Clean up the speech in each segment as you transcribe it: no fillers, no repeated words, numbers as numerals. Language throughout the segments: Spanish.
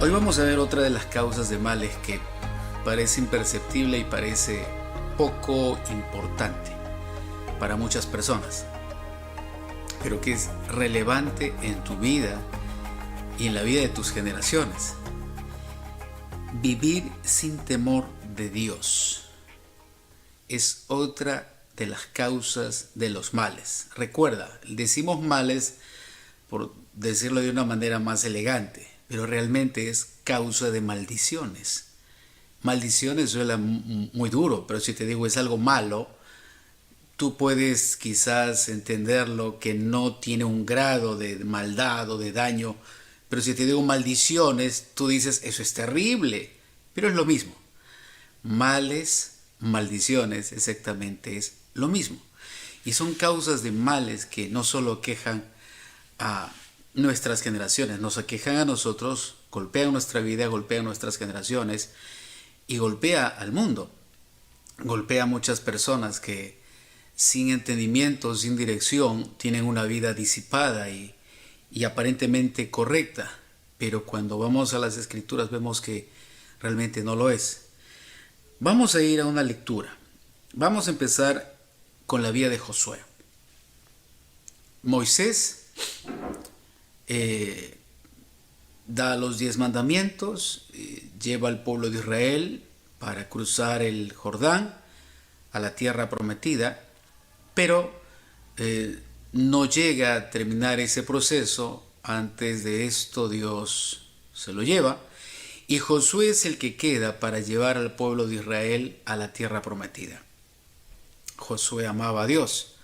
Hoy vamos a ver otra de las causas de males que parece imperceptible y parece poco importante para muchas personas, pero que es relevante en tu vida y en la vida de tus generaciones. Vivir sin temor de Dios es otra de las causas de los males. Recuerda, decimos males por decirlo de una manera más elegante, pero realmente es causa de maldiciones. Maldiciones suena muy duro, pero si te digo es algo malo, tú puedes quizás entenderlo que no tiene un grado de maldad o de daño, pero si te digo maldiciones, tú dices eso es terrible, pero es lo mismo. Males, maldiciones, exactamente es lo mismo. Y son causas de males que no solo quejan a nuestras generaciones, nos aquejan a nosotros, golpean nuestra vida, golpean nuestras generaciones y golpea al mundo, golpea a muchas personas que sin entendimiento, sin dirección, tienen una vida disipada y aparentemente correcta, pero cuando vamos a las escrituras vemos que realmente no lo es. Vamos a ir a una lectura. Vamos a empezar con la vida de Josué. Moisés da los 10 mandamientos, lleva al pueblo de Israel para cruzar el Jordán a la tierra prometida, pero no llega a terminar ese proceso. Antes de esto Dios se lo lleva y Josué es el que queda para llevar al pueblo de Israel a la tierra prometida. Josué amaba a Dios.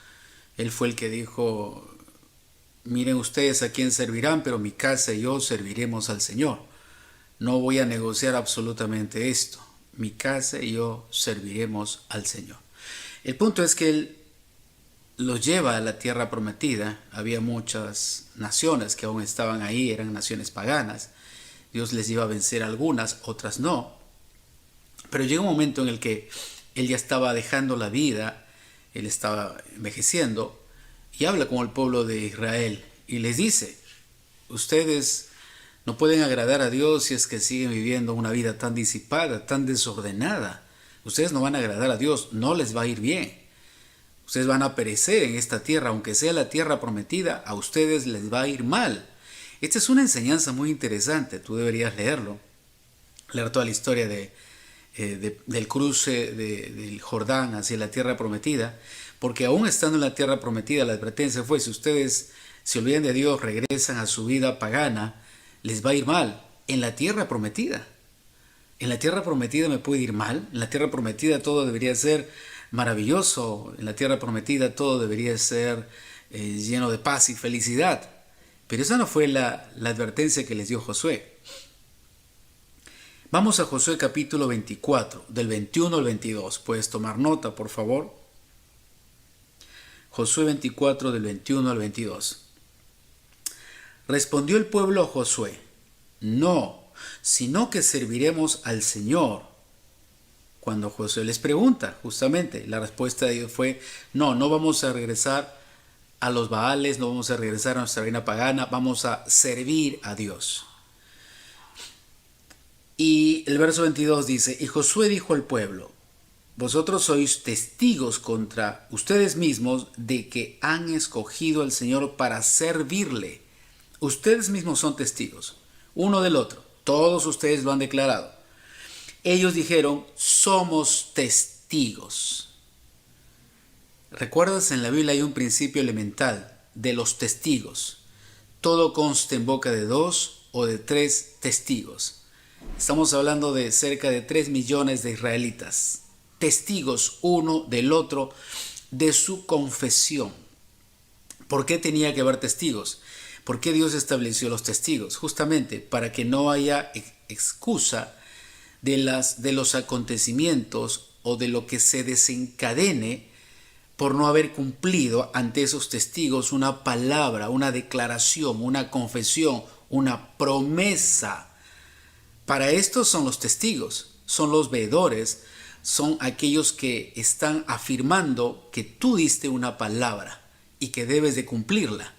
Él fue el que dijo: miren ustedes a quién servirán, pero mi casa y yo serviremos al Señor. No voy a negociar absolutamente esto. Mi casa y yo serviremos al Señor. El punto es que Él los lleva a la tierra prometida. Había muchas naciones que aún estaban ahí, eran naciones paganas. Dios les iba a vencer algunas, otras no. Pero llega un momento en el que Él ya estaba dejando la vida, Él estaba envejeciendo, y habla con el pueblo de Israel y les dice: ustedes no pueden agradar a Dios si es que siguen viviendo una vida tan disipada, tan desordenada. Ustedes no van a agradar a Dios, no les va a ir bien. Ustedes van a perecer en esta tierra, aunque sea la tierra prometida, a ustedes les va a ir mal. Esta es una enseñanza muy interesante, tú deberías leerlo, leer toda la historia del cruce del Jordán hacia la tierra prometida, porque aún estando en la tierra prometida, la advertencia fue: si ustedes se olvidan de Dios, regresan a su vida pagana, les va a ir mal en la tierra prometida. En la tierra prometida me puede ir mal, en la tierra prometida todo debería ser maravilloso, en la tierra prometida todo debería ser lleno de paz y felicidad. Pero esa no fue la advertencia que les dio Josué. Vamos a Josué capítulo 24, del 21 al 22. Puedes tomar nota, por favor. Josué 24, del 21 al 22. Respondió el pueblo a Josué: no, sino que serviremos al Señor. Cuando Josué les pregunta, justamente, la respuesta de ellos fue: no vamos a regresar a los Baales, no vamos a regresar a nuestra reina pagana, vamos a servir a Dios. Y el verso 22 dice: y Josué dijo al pueblo: vosotros sois testigos contra ustedes mismos de que han escogido al Señor para servirle. Ustedes mismos son testigos, uno del otro. Todos ustedes lo han declarado. Ellos dijeron: somos testigos. ¿Recuerdas? En la Biblia hay un principio elemental de los testigos. Todo consta en boca de 2 o de 3 testigos. Estamos hablando de cerca de 3 millones de israelitas, testigos uno del otro de su confesión. ¿Por qué tenía que haber testigos? ¿Por qué Dios estableció los testigos? Justamente para que no haya excusa de los acontecimientos o de lo que se desencadene por no haber cumplido ante esos testigos una palabra, una declaración, una confesión, una promesa. Para esto son los testigos, son los veedores, son aquellos que están afirmando que tú diste una palabra y que debes de cumplirla.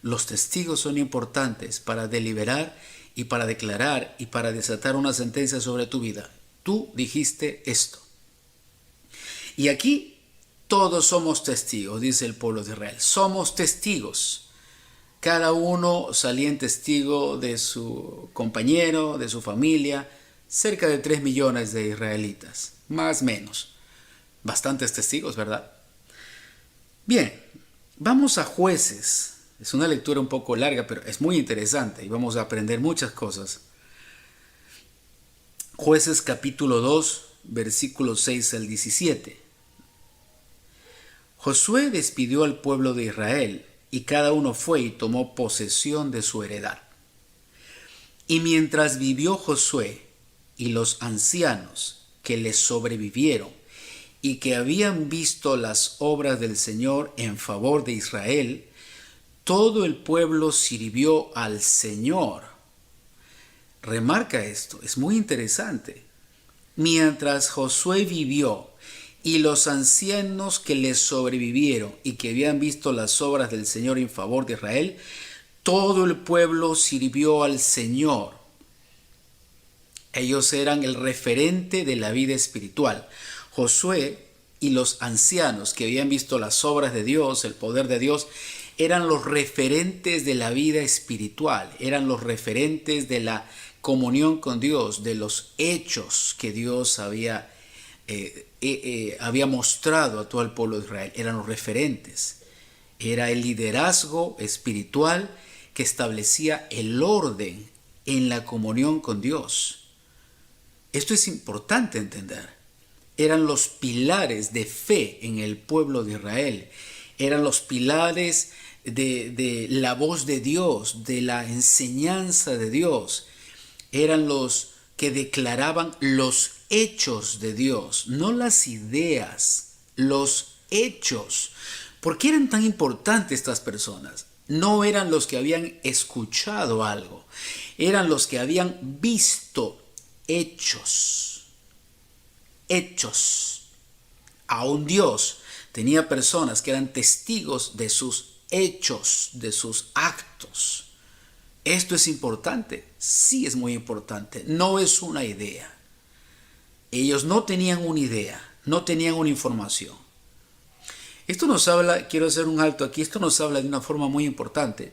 Los testigos son importantes para deliberar y para declarar y para desatar una sentencia sobre tu vida. Tú dijiste esto. Y aquí todos somos testigos, dice el pueblo de Israel. Somos testigos. Cada uno salía en testigo de su compañero, de su familia. Cerca de 3 millones de israelitas, más o menos. Bastantes testigos, ¿verdad? Bien, vamos a Jueces. Es una lectura un poco larga, pero es muy interesante y vamos a aprender muchas cosas. Jueces capítulo 2, versículos 6 al 17. Josué despidió al pueblo de Israel y cada uno fue y tomó posesión de su heredad. Y mientras vivió Josué y los ancianos que le sobrevivieron y que habían visto las obras del Señor en favor de Israel, todo el pueblo sirvió al Señor. Remarca esto, es muy interesante. Mientras Josué vivió y los ancianos que le sobrevivieron y que habían visto las obras del Señor en favor de Israel, todo el pueblo sirvió al Señor. Ellos eran el referente de la vida espiritual. Josué y los ancianos que habían visto las obras de Dios, el poder de Dios, eran los referentes de la vida espiritual, eran los referentes de la comunión con Dios, de los hechos que Dios había mostrado a todo el pueblo de Israel. Eran los referentes. Era el liderazgo espiritual que establecía el orden en la comunión con Dios. Esto es importante entender. Eran los pilares de fe en el pueblo de Israel. Eran los pilares de la voz de Dios, de la enseñanza de Dios. Eran los que declaraban los hechos de Dios, no las ideas, los hechos. ¿Por qué eran tan importantes estas personas? No eran los que habían escuchado algo, eran los que habían visto hechos. Aún Dios tenía personas que eran testigos de sus hechos, de sus actos. ¿Esto es importante? Sí, es muy importante. No es una idea. Ellos no tenían una idea, no tenían una información. Esto nos habla, quiero hacer un alto aquí, esto nos habla de una forma muy importante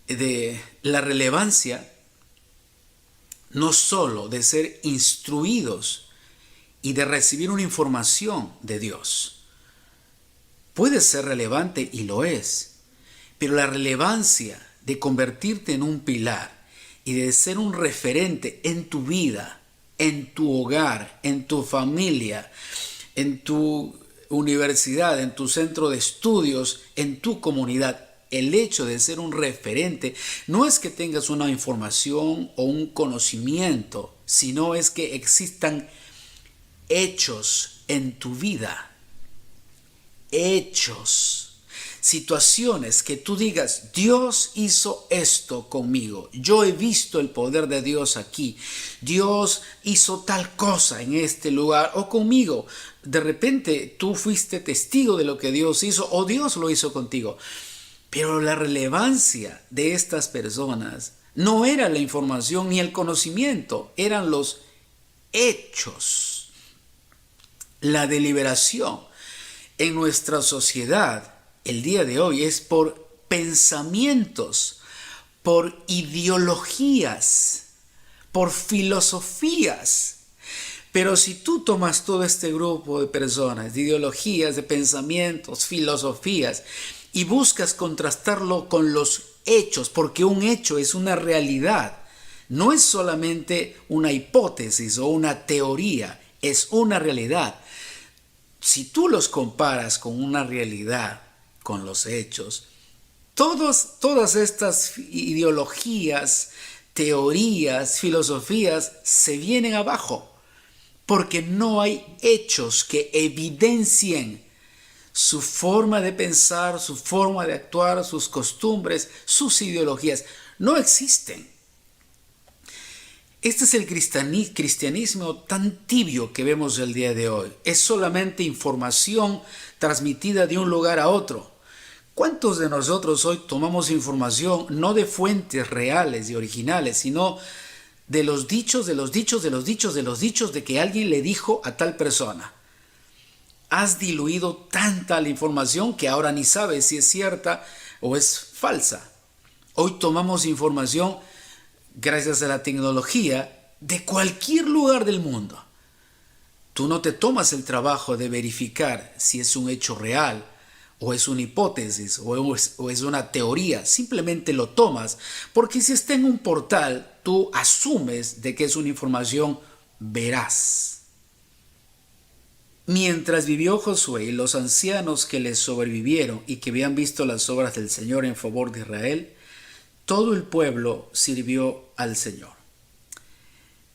de la relevancia no solo de ser instruidos y de recibir una información de Dios. Puede ser relevante y lo es, pero la relevancia de convertirte en un pilar y de ser un referente en tu vida, en tu hogar, en tu familia, en tu universidad, en tu centro de estudios, en tu comunidad. El hecho de ser un referente no es que tengas una información o un conocimiento, sino es que existan hechos en tu vida. Hechos. Situaciones que tú digas, Dios hizo esto conmigo, yo he visto el poder de Dios aquí, Dios hizo tal cosa en este lugar o conmigo. De repente tú fuiste testigo de lo que Dios hizo o Dios lo hizo contigo. Pero la relevancia de estas personas no era la información ni el conocimiento, eran los hechos. La deliberación en nuestra sociedad el día de hoy es por pensamientos, por ideologías, por filosofías. Pero si tú tomas todo este grupo de personas, de ideologías, de pensamientos, filosofías, y buscas contrastarlo con los hechos, porque un hecho es una realidad, no es solamente una hipótesis o una teoría, es una realidad. Si tú los comparas con una realidad, con los hechos, todas estas ideologías, teorías, filosofías se vienen abajo, porque no hay hechos que evidencien su forma de pensar, su forma de actuar, sus costumbres, sus ideologías. No existen. Este es el cristianismo tan tibio que vemos el día de hoy. Es solamente información transmitida de un lugar a otro. ¿Cuántos de nosotros hoy tomamos información no de fuentes reales y originales, sino de los dichos, de los dichos, de los dichos, de los dichos de que alguien le dijo a tal persona? Has diluido tanta la información que ahora ni sabes si es cierta o es falsa. Hoy tomamos información, gracias a la tecnología, de cualquier lugar del mundo. Tú no te tomas el trabajo de verificar si es un hecho real, o es una hipótesis, o es una teoría. Simplemente lo tomas, porque si está en un portal, tú asumes de que es una información veraz. Mientras vivió Josué y los ancianos que le sobrevivieron y que habían visto las obras del Señor en favor de Israel, todo el pueblo sirvió al Señor.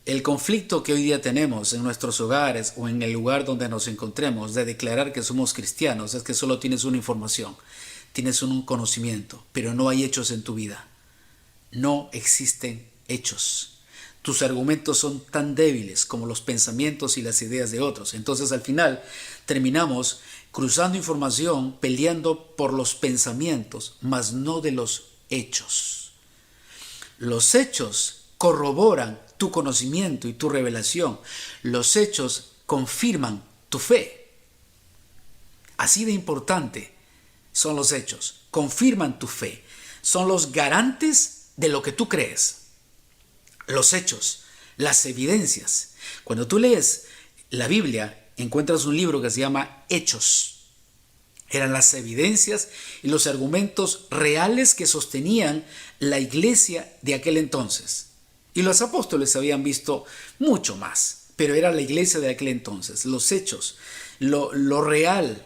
El conflicto que hoy día tenemos en nuestros hogares o en el lugar donde nos encontremos de declarar que somos cristianos es que solo tienes una información, tienes un conocimiento, pero no hay hechos en tu vida. No existen hechos. Tus argumentos son tan débiles como los pensamientos y las ideas de otros. Entonces al final terminamos cruzando información, peleando por los pensamientos, mas no de los hechos. Los hechos corroboran tu conocimiento y tu revelación. Los hechos confirman tu fe. Así de importante son los hechos. Confirman tu fe. Son los garantes de lo que tú crees. Los hechos, las evidencias. Cuando tú lees la Biblia, encuentras un libro que se llama Hechos. Eran las evidencias y los argumentos reales que sostenían la iglesia de aquel entonces. Y los apóstoles habían visto mucho más, pero era la iglesia de aquel entonces. Los hechos, lo real,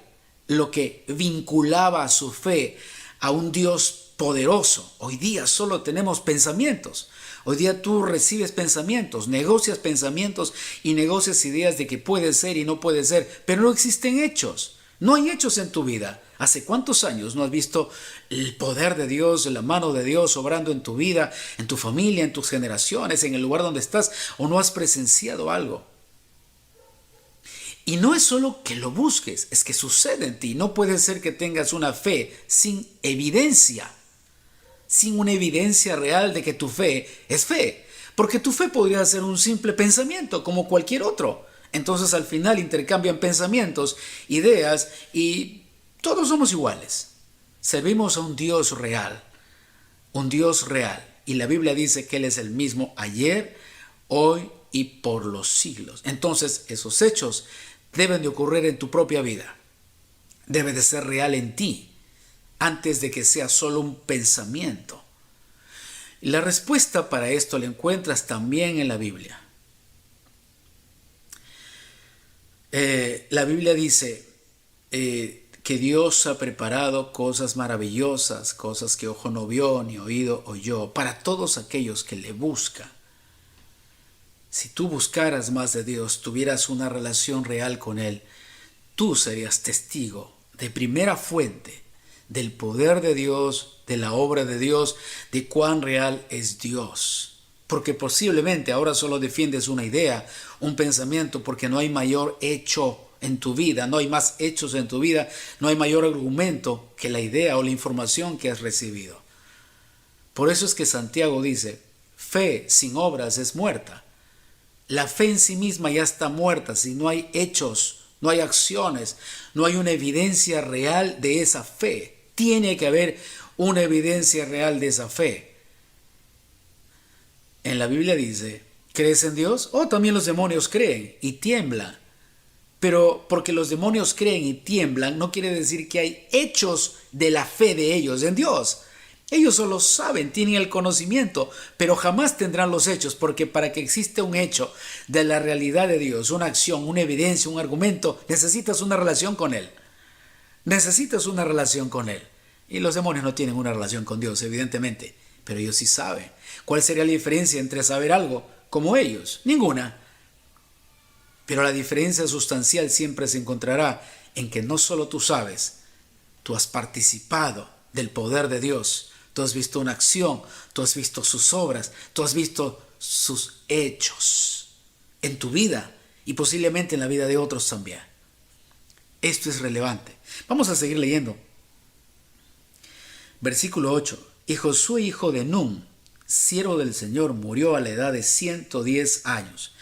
lo que vinculaba a su fe a un Dios poderoso. Hoy día solo tenemos pensamientos. Hoy día tú recibes pensamientos, negocias pensamientos y negocias ideas de que puede ser y no puede ser, pero no existen hechos. No hay hechos en tu vida. ¿Hace cuántos años no has visto el poder de Dios, la mano de Dios obrando en tu vida, en tu familia, en tus generaciones, en el lugar donde estás, o no has presenciado algo? Y no es solo que lo busques, es que sucede en ti. No puede ser que tengas una fe sin evidencia, sin una evidencia real de que tu fe es fe. Porque tu fe podría ser un simple pensamiento como cualquier otro. Entonces al final intercambian pensamientos, ideas y todos somos iguales. Servimos a un Dios real, un Dios real. Y la Biblia dice que Él es el mismo ayer, hoy y por los siglos. Entonces esos hechos deben de ocurrir en tu propia vida. Debe de ser real en ti, antes de que sea solo un pensamiento. Y la respuesta para esto la encuentras también en la Biblia. La Biblia dice que Dios ha preparado cosas maravillosas, cosas que ojo no vio ni oído oyó, para todos aquellos que le buscan. Si tú buscaras más de Dios, tuvieras una relación real con Él, tú serías testigo de primera fuente del poder de Dios, de la obra de Dios, de cuán real es Dios. Porque posiblemente ahora solo defiendes una idea, un pensamiento, porque no hay mayor hecho en tu vida, no hay más hechos en tu vida, no hay mayor argumento que la idea o la información que has recibido. Por eso es que Santiago dice, fe sin obras es muerta. La fe en sí misma ya está muerta si no hay hechos, no hay acciones, no hay una evidencia real de esa fe. Tiene que haber una evidencia real de esa fe. En la Biblia dice, ¿crees en Dios? También los demonios creen y tiemblan. Pero porque los demonios creen y tiemblan no quiere decir que hay hechos de la fe de ellos en Dios. Ellos solo saben, tienen el conocimiento, pero jamás tendrán los hechos, porque para que exista un hecho de la realidad de Dios, una acción, una evidencia, un argumento, necesitas una relación con Él. Necesitas una relación con Él. Y los demonios no tienen una relación con Dios, evidentemente, pero ellos sí saben. ¿Cuál sería la diferencia entre saber algo como ellos? Ninguna. Pero la diferencia sustancial siempre se encontrará en que no solo tú sabes, tú has participado del poder de Dios. Tú has visto una acción, tú has visto sus obras, tú has visto sus hechos en tu vida y posiblemente en la vida de otros también. Esto es relevante. Vamos a seguir leyendo Versículo 8. Y Josué, hijo de Nun, siervo del Señor, murió a la edad de 110 años.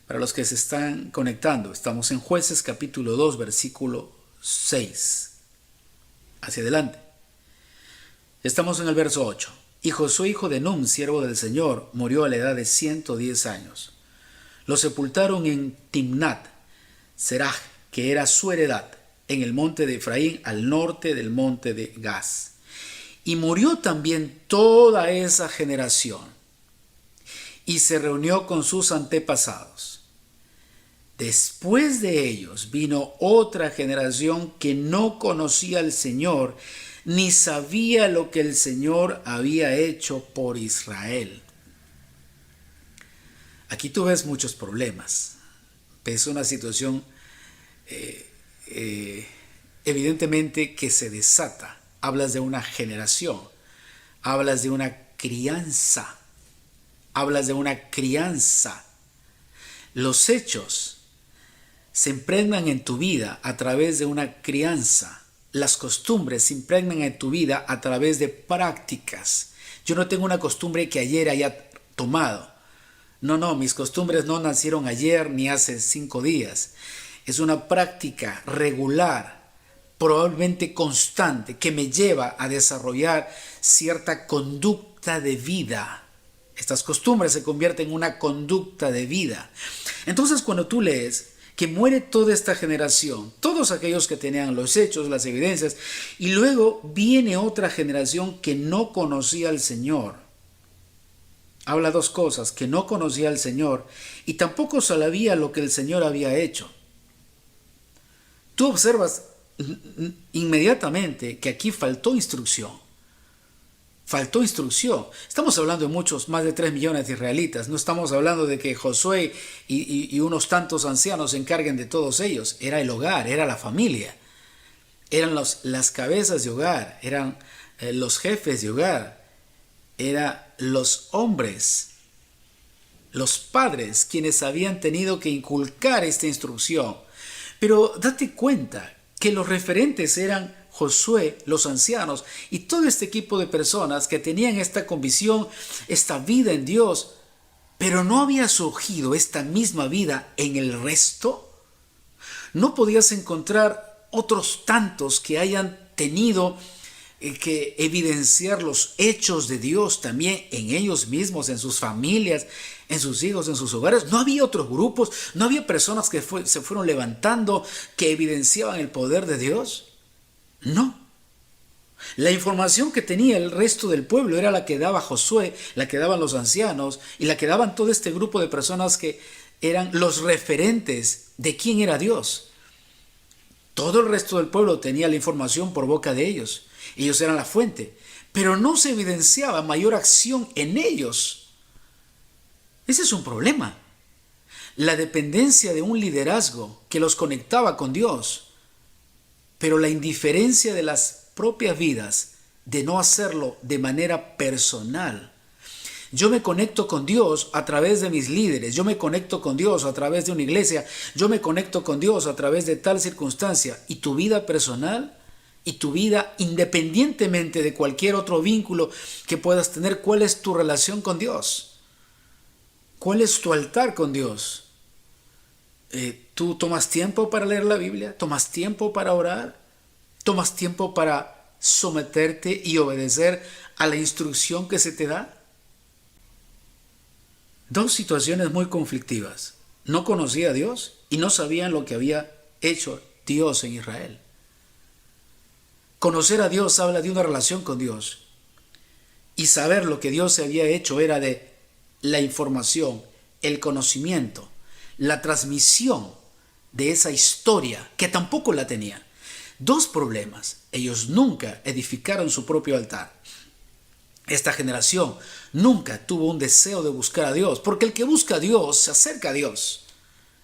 Para los que se están conectando, estamos en Jueces capítulo 2, versículo 6. Hacia adelante. Estamos en el verso 8. Y Josué, hijo de Nun, siervo del Señor, murió a la edad de 110 años. Lo sepultaron en Timnat Seraj, que era su heredad, en el monte de Efraín, al norte del monte de Gaz. Y murió también toda esa generación, y se reunió con sus antepasados. Después de ellos vino otra generación que no conocía al Señor, ni sabía lo que el Señor había hecho por Israel. Aquí tú ves muchos problemas. Ves una situación evidentemente que se desata. Hablas de una generación, hablas de una crianza, hablas de una crianza. Los hechos se impregnan en tu vida a través de una crianza. Las costumbres se impregnan en tu vida a través de prácticas. Yo no tengo una costumbre que ayer haya tomado. No, mis costumbres no nacieron ayer ni hace 5 días. Es una práctica regular, probablemente constante, que me lleva a desarrollar cierta conducta de vida. Estas costumbres se convierten en una conducta de vida. Entonces, cuando tú lees que muere toda esta generación, todos aquellos que tenían los hechos, las evidencias, y luego viene otra generación que no conocía al Señor. Habla dos cosas: que no conocía al Señor y tampoco sabía lo que el Señor había hecho. Tú observas inmediatamente que aquí faltó instrucción. Faltó instrucción. Estamos hablando de muchos, más de 3 millones de israelitas. No estamos hablando de que Josué y unos tantos ancianos se encarguen de todos ellos. Era el hogar, era la familia. Eran las cabezas de hogar, eran los jefes de hogar, eran los hombres, los padres quienes habían tenido que inculcar esta instrucción. Pero date cuenta que los referentes eran Josué, los ancianos y todo este equipo de personas que tenían esta convicción, esta vida en Dios, pero no había surgido esta misma vida en el resto. No podías encontrar otros tantos que hayan tenido que evidenciar los hechos de Dios también en ellos mismos, en sus familias, en sus hijos, en sus hogares. No había otros grupos, no había personas que se fueron levantando que evidenciaban el poder de Dios. No. La información que tenía el resto del pueblo era la que daba Josué, la que daban los ancianos y la que daban todo este grupo de personas que eran los referentes de quién era Dios. Todo el resto del pueblo tenía la información por boca de ellos. Ellos eran la fuente, pero no se evidenciaba mayor acción en ellos. Ese es un problema. La dependencia de un liderazgo que los conectaba con Dios, pero la indiferencia de las propias vidas de no hacerlo de manera personal. Yo me conecto con Dios a través de mis líderes, yo me conecto con Dios a través de una iglesia, yo me conecto con Dios a través de tal circunstancia. ¿Y tu vida personal? ¿Y tu vida independientemente de cualquier otro vínculo que puedas tener? ¿Cuál es tu relación con Dios? ¿Cuál es tu altar con Dios? ¿Tú tomas tiempo para leer la Biblia? ¿Tomas tiempo para orar? ¿Tomas tiempo para someterte y obedecer a la instrucción que se te da? Dos situaciones muy conflictivas. No conocía a Dios y no sabían lo que había hecho Dios en Israel. Conocer a Dios habla de una relación con Dios. Y saber lo que Dios había hecho era de la información, el conocimiento, la transmisión de esa historia que tampoco la tenían. Dos problemas. Ellos nunca edificaron su propio altar. Esta generación nunca tuvo un deseo de buscar a Dios, porque el que busca a Dios se acerca a Dios.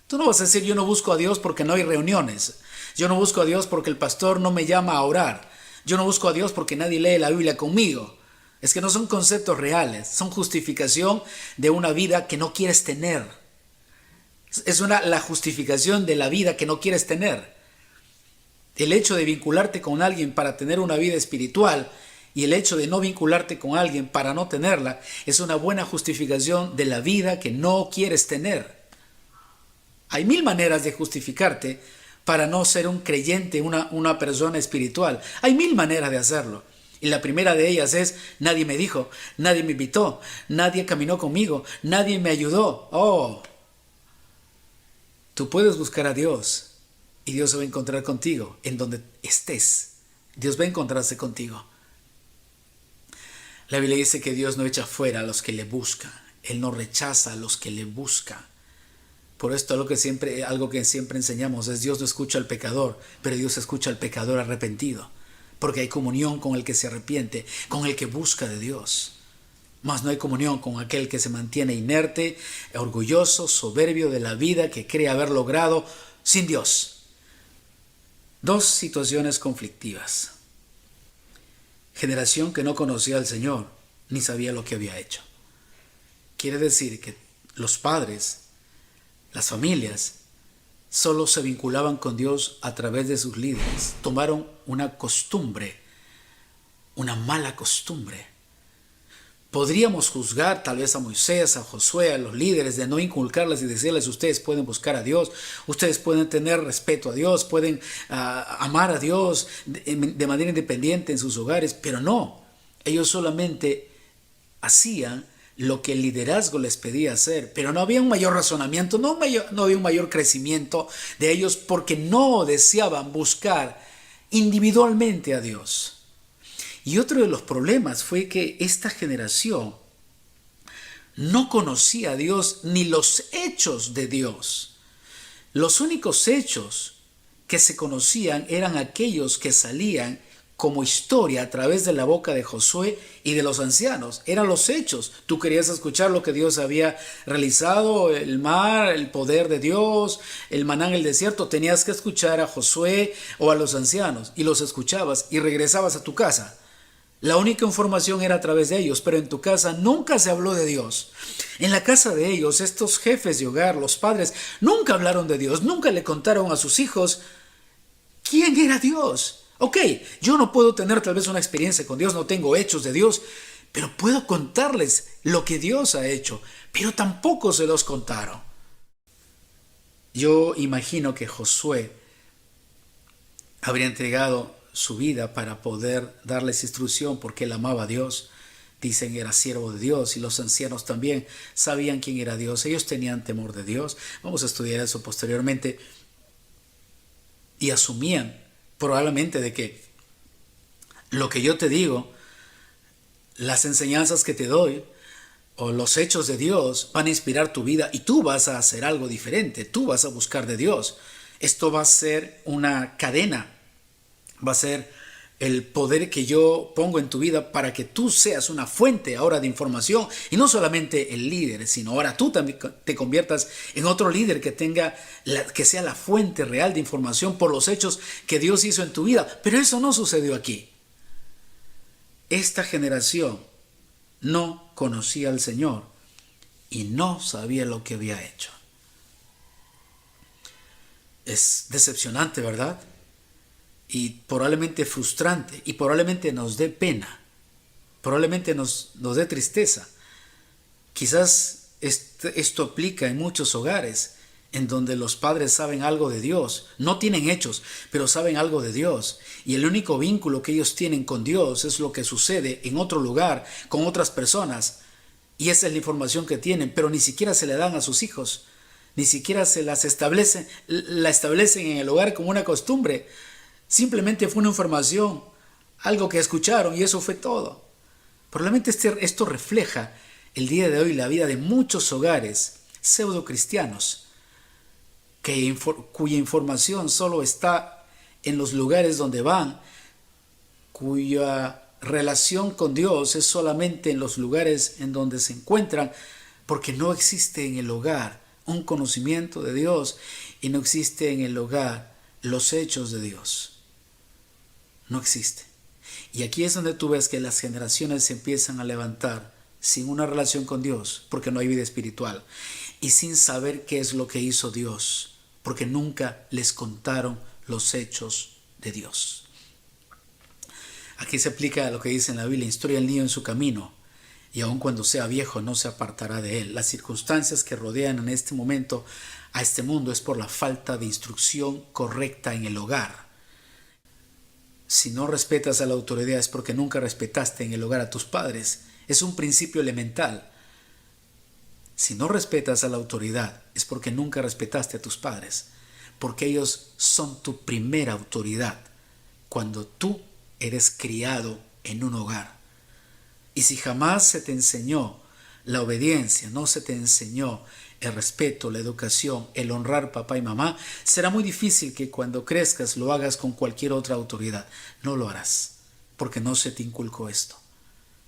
Tú no vas a decir: yo no busco a Dios porque no hay reuniones. Yo no busco a Dios porque el pastor no me llama a orar. Yo no busco a Dios porque nadie lee la Biblia conmigo. Es que no son conceptos reales, son justificación de una vida que no quieres tener. Es la justificación de la vida que no quieres tener. El hecho de vincularte con alguien para tener una vida espiritual y el hecho de no vincularte con alguien para no tenerla es una buena justificación de la vida que no quieres tener. Hay mil maneras de justificarte para no ser un creyente, una persona espiritual. Hay mil maneras de hacerlo. Y la primera de ellas es: nadie me dijo, nadie me invitó, nadie caminó conmigo, nadie me ayudó. Oh, tú puedes buscar a Dios y Dios se va a encontrar contigo en donde estés. Dios va a encontrarse contigo. La Biblia dice que Dios no echa fuera a los que le buscan. Él no rechaza a los que le buscan. Por esto algo que siempre enseñamos es: Dios no escucha al pecador, pero Dios escucha al pecador arrepentido. Porque hay comunión con el que se arrepiente, con el que busca de Dios. Mas no hay comunión con aquel que se mantiene inerte, orgulloso, soberbio de la vida, que cree haber logrado sin Dios. Dos situaciones conflictivas. Generación que no conocía al Señor, ni sabía lo que había hecho. Quiere decir que los padres, las familias, solo se vinculaban con Dios a través de sus líderes. Tomaron una costumbre, una mala costumbre. Podríamos juzgar tal vez a Moisés, a Josué, a los líderes, de no inculcarles y decirles: ustedes pueden buscar a Dios, ustedes pueden tener respeto a Dios, pueden amar a Dios de manera independiente en sus hogares, pero no. Ellos solamente hacían lo que el liderazgo les pedía hacer, pero no había un mayor razonamiento, no había un mayor crecimiento de ellos, porque no deseaban buscar individualmente a Dios. Y otro de los problemas fue que esta generación no conocía a Dios ni los hechos de Dios. Los únicos hechos que se conocían eran aquellos que salían como historia a través de la boca de Josué y de los ancianos. Eran los hechos. Tú querías escuchar lo que Dios había realizado, el mar, el poder de Dios, el maná en el desierto. Tenías que escuchar a Josué o a los ancianos, y los escuchabas y regresabas a tu casa. La única información era a través de ellos, pero en tu casa nunca se habló de Dios. En la casa de ellos, estos jefes de hogar, los padres, nunca hablaron de Dios, nunca le contaron a sus hijos quién era Dios. Ok, yo no puedo tener tal vez una experiencia con Dios, no tengo hechos de Dios, pero puedo contarles lo que Dios ha hecho, pero tampoco se los contaron. Yo imagino que Josué habría entregado su vida para poder darles instrucción, porque él amaba a Dios. Dicen que era siervo de Dios, y los ancianos también sabían quién era Dios. Ellos tenían temor de Dios. Vamos a estudiar eso posteriormente. Y asumían probablemente de que lo que yo te digo, las enseñanzas que te doy o los hechos de Dios van a inspirar tu vida, y tú vas a hacer algo diferente, tú vas a buscar de Dios. Esto va a ser una cadena, va a ser el poder que yo pongo en tu vida para que tú seas una fuente ahora de información, y no solamente el líder, sino ahora tú también te conviertas en otro líder que sea la fuente real de información por los hechos que Dios hizo en tu vida. Pero eso no sucedió aquí. Esta generación no conocía al Señor y no sabía lo que había hecho. Es decepcionante, ¿verdad? Y probablemente frustrante, y probablemente nos dé pena, probablemente nos dé tristeza. Quizás esto aplica en muchos hogares en donde los padres saben algo de Dios, no tienen hechos, pero saben algo de Dios, y el único vínculo que ellos tienen con Dios es lo que sucede en otro lugar, con otras personas, y esa es la información que tienen, pero ni siquiera se la dan a sus hijos, ni siquiera la establecen en el hogar como una costumbre. Simplemente fue una información, algo que escucharon, y eso fue todo. Probablemente esto refleja el día de hoy la vida de muchos hogares pseudo cristianos, cuya información solo está en los lugares donde van, cuya relación con Dios es solamente en los lugares en donde se encuentran, porque no existe en el hogar un conocimiento de Dios, y no existe en el hogar los hechos de Dios. No existe. Y aquí es donde tú ves que las generaciones se empiezan a levantar sin una relación con Dios, porque no hay vida espiritual, y sin saber qué es lo que hizo Dios, porque nunca les contaron los hechos de Dios. Aquí se aplica lo que dice en la Biblia: instruye al niño en su camino, y aun cuando sea viejo no se apartará de él. Las circunstancias que rodean en este momento a este mundo es por la falta de instrucción correcta en el hogar. Si no respetas a la autoridad es porque nunca respetaste en el hogar a tus padres. Es un principio elemental. Si no respetas a la autoridad es porque nunca respetaste a tus padres, porque ellos son tu primera autoridad cuando tú eres criado en un hogar. Y si jamás se te enseñó la obediencia, no se te enseñó el respeto, la educación, el honrar papá y mamá, será muy difícil que cuando crezcas lo hagas con cualquier otra autoridad. No lo harás, porque no se te inculcó esto.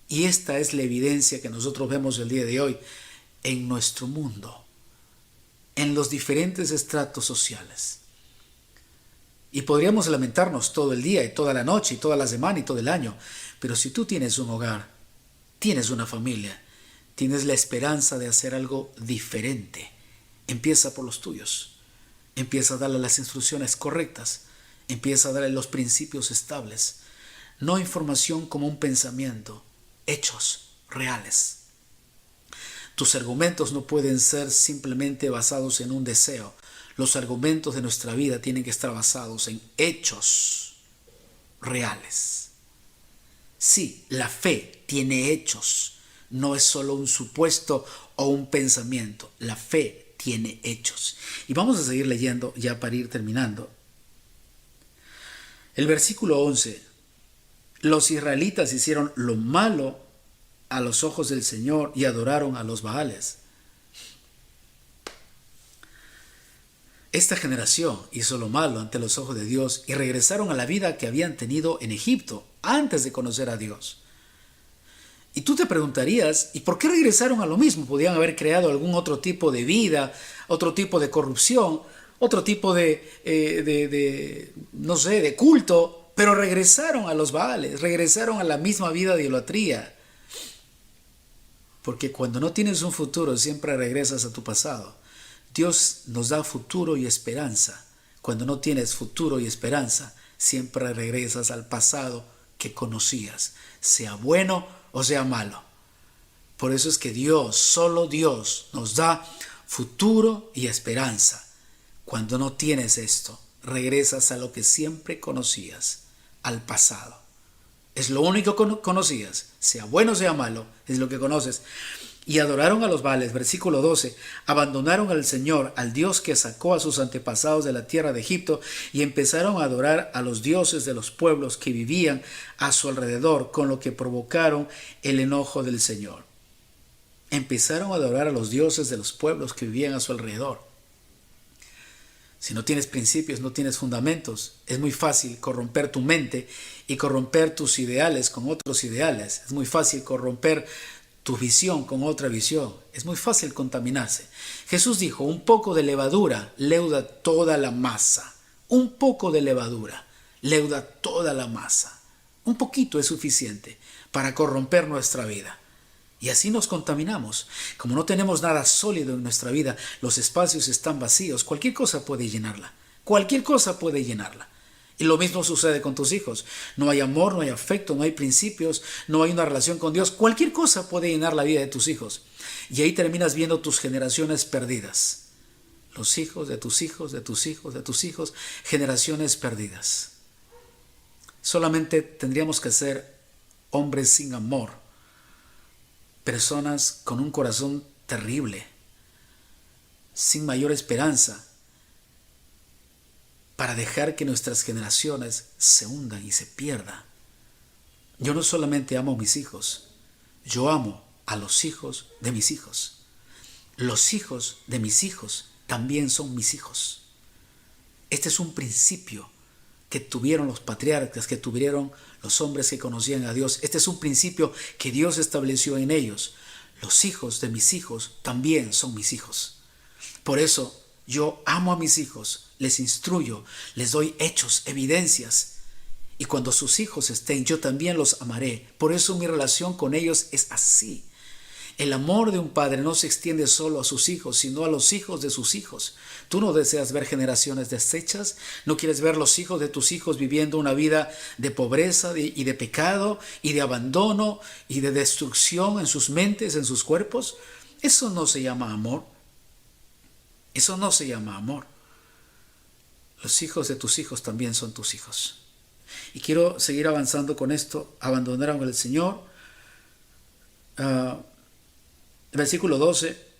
Y esta es la evidencia que nosotros vemos el día de hoy en nuestro mundo, en los diferentes estratos sociales. Y podríamos lamentarnos todo el día y toda la noche y toda la semana y todo el año, pero si tú tienes un hogar, tienes una familia, tienes la esperanza de hacer algo diferente, empieza por los tuyos. Empieza a darle las instrucciones correctas, empieza a darle los principios estables. No información como un pensamiento, hechos reales. Tus argumentos no pueden ser simplemente basados en un deseo. Los argumentos de nuestra vida tienen que estar basados en hechos reales. Sí, la fe tiene hechos, no es solo un supuesto o un pensamiento. La fe tiene hechos. Y vamos a seguir leyendo ya para ir terminando. El versículo 11. Los israelitas hicieron lo malo a los ojos del Señor y adoraron a los Baales. Esta generación hizo lo malo ante los ojos de Dios y regresaron a la vida que habían tenido en Egipto antes de conocer a Dios. Y tú te preguntarías, ¿y por qué regresaron a lo mismo? Podían haber creado algún otro tipo de vida, otro tipo de corrupción, otro tipo de culto, pero regresaron a los Baales, regresaron a la misma vida de idolatría. Porque cuando no tienes un futuro, siempre regresas a tu pasado. Dios nos da futuro y esperanza. Cuando no tienes futuro y esperanza, siempre regresas al pasado que conocías, sea bueno o sea malo. Por eso es que Dios, solo Dios, nos da futuro y esperanza. Cuando no tienes esto, regresas a lo que siempre conocías, al pasado. Es lo único que conocías, sea bueno o sea malo, es lo que conoces. Y adoraron a los Baales, versículo 12, abandonaron al Señor, al Dios que sacó a sus antepasados de la tierra de Egipto, y empezaron a adorar a los dioses de los pueblos que vivían a su alrededor, con lo que provocaron el enojo del Señor. Empezaron a adorar a los dioses de los pueblos que vivían a su alrededor. Si no tienes principios, no tienes fundamentos, es muy fácil corromper tu mente y corromper tus ideales con otros ideales. Es muy fácil corromper tu visión con otra visión. Es muy fácil contaminarse. Jesús dijo, un poco de levadura leuda toda la masa. Un poco de levadura leuda toda la masa. Un poquito es suficiente para corromper nuestra vida. Y así nos contaminamos. Como no tenemos nada sólido en nuestra vida, los espacios están vacíos. Cualquier cosa puede llenarla. Cualquier cosa puede llenarla. Y lo mismo sucede con tus hijos. No hay amor, no hay afecto, no hay principios, no hay una relación con Dios. Cualquier cosa puede llenar la vida de tus hijos. Y ahí terminas viendo tus generaciones perdidas. Los hijos de tus hijos, de tus hijos, de tus hijos. Generaciones perdidas. Solamente tendríamos que ser hombres sin amor. Personas con un corazón terrible. Sin mayor esperanza. Para dejar que nuestras generaciones se hundan y se pierdan. Yo no solamente amo a mis hijos, yo amo a los hijos de mis hijos. Los hijos de mis hijos también son mis hijos. Este es un principio que tuvieron los patriarcas, que tuvieron los hombres que conocían a Dios. Este es un principio que Dios estableció en ellos. Los hijos de mis hijos también son mis hijos. Por eso yo amo a mis hijos, les instruyo, les doy hechos, evidencias. Y cuando sus hijos estén, yo también los amaré. Por eso mi relación con ellos es así. El amor de un padre no se extiende solo a sus hijos, sino a los hijos de sus hijos. Tú no deseas ver generaciones deshechas, no quieres ver los hijos de tus hijos viviendo una vida de pobreza y de pecado y de abandono y de destrucción en sus mentes, en sus cuerpos. Eso no se llama amor. Eso no se llama amor. Los hijos de tus hijos también son tus hijos. Y quiero seguir avanzando con esto. Abandonaron al Señor. Versículo 12.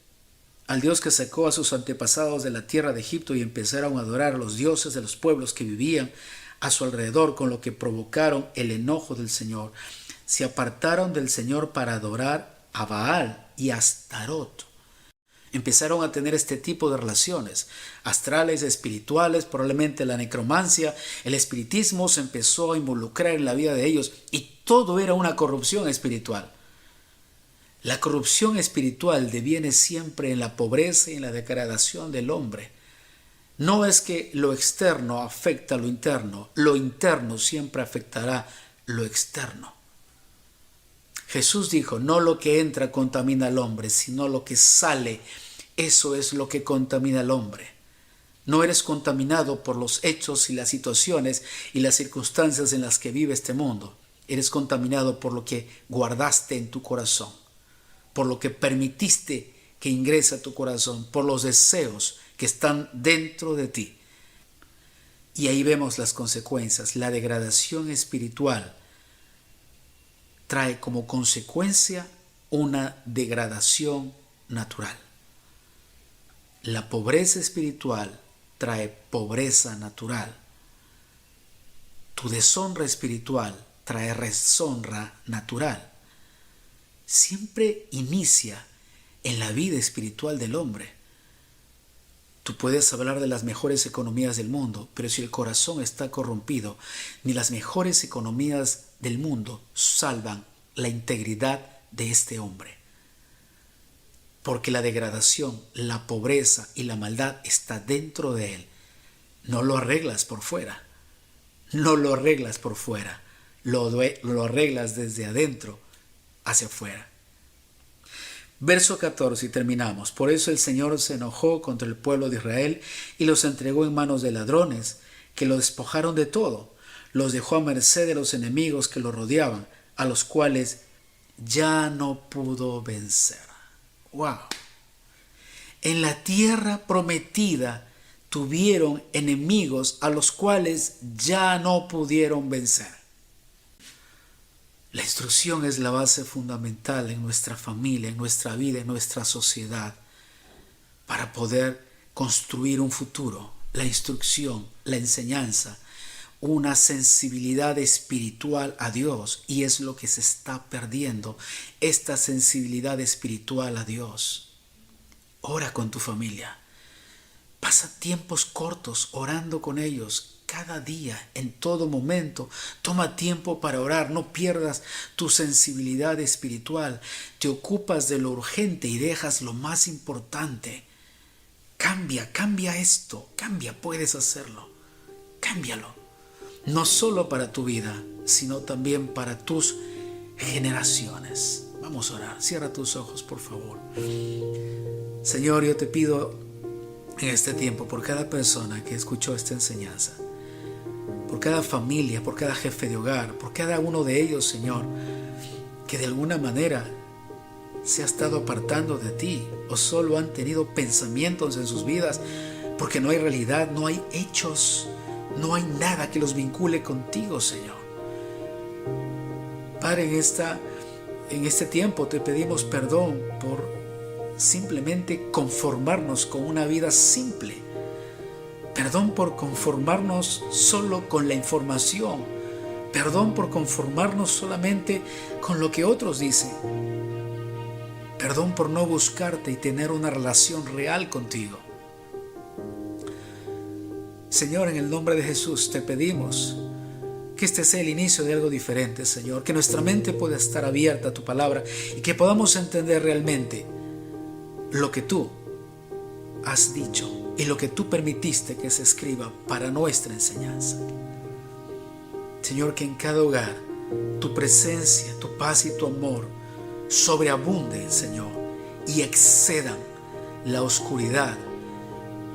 Al Dios que sacó a sus antepasados de la tierra de Egipto y empezaron a adorar a los dioses de los pueblos que vivían a su alrededor, con lo que provocaron el enojo del Señor. Se apartaron del Señor para adorar a Baal y a Astarot. Empezaron a tener este tipo de relaciones astrales, espirituales, probablemente la necromancia, el espiritismo se empezó a involucrar en la vida de ellos y todo era una corrupción espiritual. La corrupción espiritual deviene siempre en la pobreza y en la degradación del hombre. No es que lo externo afecta a lo interno siempre afectará lo externo. Jesús dijo, no lo que entra contamina al hombre, sino lo que sale, eso es lo que contamina al hombre. No eres contaminado por los hechos y las situaciones y las circunstancias en las que vive este mundo. Eres contaminado por lo que guardaste en tu corazón, por lo que permitiste que ingrese a tu corazón, por los deseos que están dentro de ti. Y ahí vemos las consecuencias. La degradación espiritual trae como consecuencia una degradación natural. La pobreza espiritual trae pobreza natural. Tu deshonra espiritual trae deshonra natural. Siempre inicia en la vida espiritual del hombre. Tú puedes hablar de las mejores economías del mundo, pero si el corazón está corrompido, ni las mejores economías del mundo salvan la integridad de este hombre. Porque la degradación, la pobreza y la maldad está dentro de él. No lo arreglas por fuera. No lo arreglas por fuera. Lo arreglas desde adentro hacia afuera. Verso 14 y terminamos. Por eso el Señor se enojó contra el pueblo de Israel y los entregó en manos de ladrones, que lo despojaron de todo. Los dejó a merced de los enemigos que lo rodeaban, a los cuales ya no pudo vencer. ¡Wow! En la tierra prometida tuvieron enemigos a los cuales ya no pudieron vencer. La instrucción es la base fundamental en nuestra familia, en nuestra vida, en nuestra sociedad, para poder construir un futuro. La instrucción, la enseñanza, una sensibilidad espiritual a Dios, y es lo que se está perdiendo, esta sensibilidad espiritual a Dios. Ora con tu familia. Pasa tiempos cortos orando con ellos. Cada día, en todo momento, toma tiempo para orar. No pierdas tu sensibilidad espiritual. Te ocupas de lo urgente y dejas lo más importante. Cambia esto. Puedes hacerlo. Cámbialo. No solo para tu vida, sino también para tus generaciones. Vamos a orar. Cierra tus ojos, por favor. Señor, yo te pido en este tiempo por cada persona que escuchó esta enseñanza, por cada familia, por cada jefe de hogar, por cada uno de ellos, Señor, que de alguna manera se ha estado apartando de ti o solo han tenido pensamientos en sus vidas, porque no hay realidad, no hay hechos, no hay nada que los vincule contigo, Señor. Padre, en este tiempo te pedimos perdón por simplemente conformarnos con una vida simple. Perdón por conformarnos solo con la información. Perdón por conformarnos solamente con lo que otros dicen. Perdón por no buscarte y tener una relación real contigo. Señor, en el nombre de Jesús te pedimos que este sea el inicio de algo diferente, Señor. Que nuestra mente pueda estar abierta a tu palabra y que podamos entender realmente lo que tú has dicho y lo que tú permitiste que se escriba para nuestra enseñanza. Señor, que en cada hogar tu presencia, tu paz y tu amor sobreabunden, Señor. y excedan la oscuridad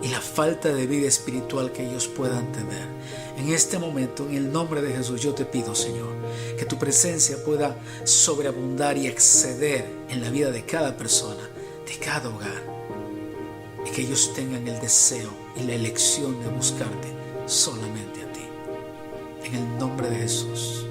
y la falta de vida espiritual que ellos puedan tener. En este momento, en el nombre de Jesús, yo te pido, Señor, que tu presencia pueda sobreabundar y exceder en la vida de cada persona, de cada hogar, y que ellos tengan el deseo y la elección de buscarte solamente a ti. En el nombre de Jesús.